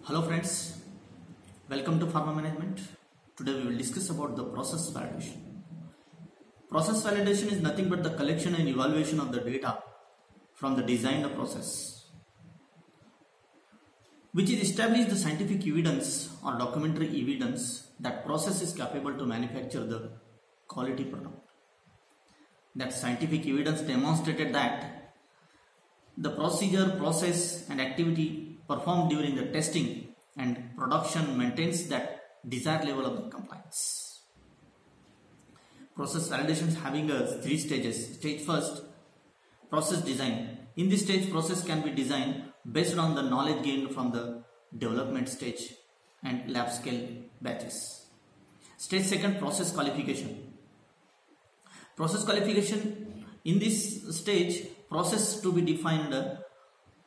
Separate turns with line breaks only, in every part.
Hello friends, welcome to Pharma Management. Today we will discuss about the process validation. Process validation is nothing but the collection and evaluation of the data from the designed process, which is established the scientific evidence or documentary evidence that process is capable to manufacture the quality product. That scientific evidence demonstrated that the procedure, process and activity performed during the testing and production maintains that desired level of the compliance. Process validation is having three stages. Stage first, process design. In this stage, process can be designed based on the knowledge gained from the development stage and lab scale batches. Stage second, process qualification. Process qualification, in this stage, process to be defined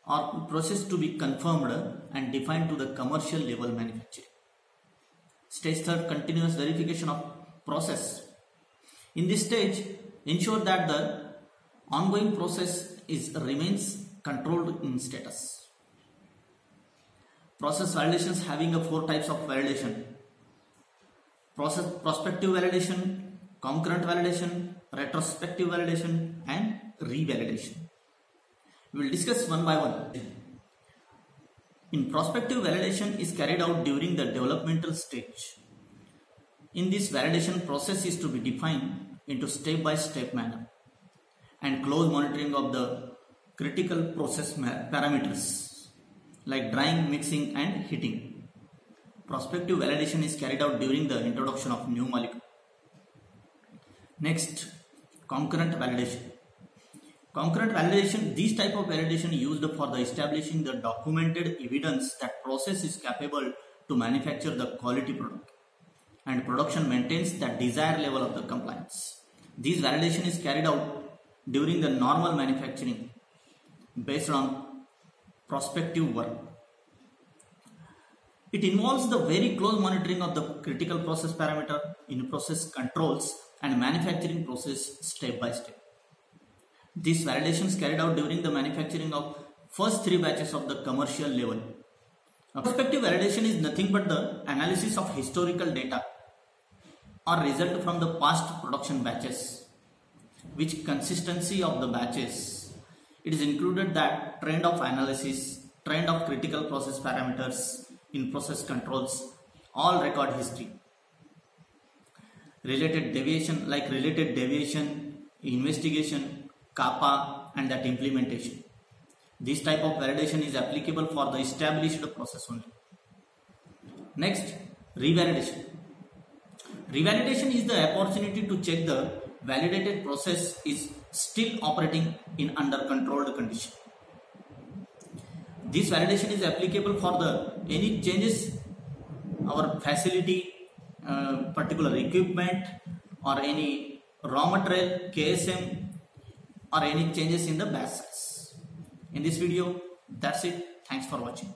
or process to be confirmed and defined to the commercial level manufacturing. Stage third, continuous verification of process. In this stage, ensure that the ongoing process remains controlled in status. Process validations having four types of validation: prospective validation, concurrent validation, retrospective validation and revalidation. We will discuss one by one. In prospective validation is carried out during the developmental stage. In this validation, process is to be defined into step-by-step manner and close monitoring of the critical process parameters like drying, mixing and heating. Prospective validation is carried out during the introduction of new molecule. Next, concurrent validation. Concurrent validation, these type of validation used for the establishing the documented evidence that process is capable to manufacture the quality product and production maintains the desired level of the compliance. This validation is carried out during the normal manufacturing based on prospective work. It involves the very close monitoring of the critical process parameter, in-process controls and manufacturing process step by step. This validation is carried out during the manufacturing of first three batches of the commercial level. Prospective validation is nothing but the analysis of historical data or result from the past production batches, which consistency of the batches. It is included that trend of analysis, trend of critical process parameters, in-process controls, all record history. Related deviation like related deviation, investigation, CAPA and that implementation. This type of validation is applicable for the established process only. Next, revalidation. Revalidation is the opportunity to check the validated process is still operating in under controlled condition. This validation is applicable for the any changes our facility, particular equipment or any raw material, KSM or any changes in the batch size. In this video, that's it. Thanks for watching.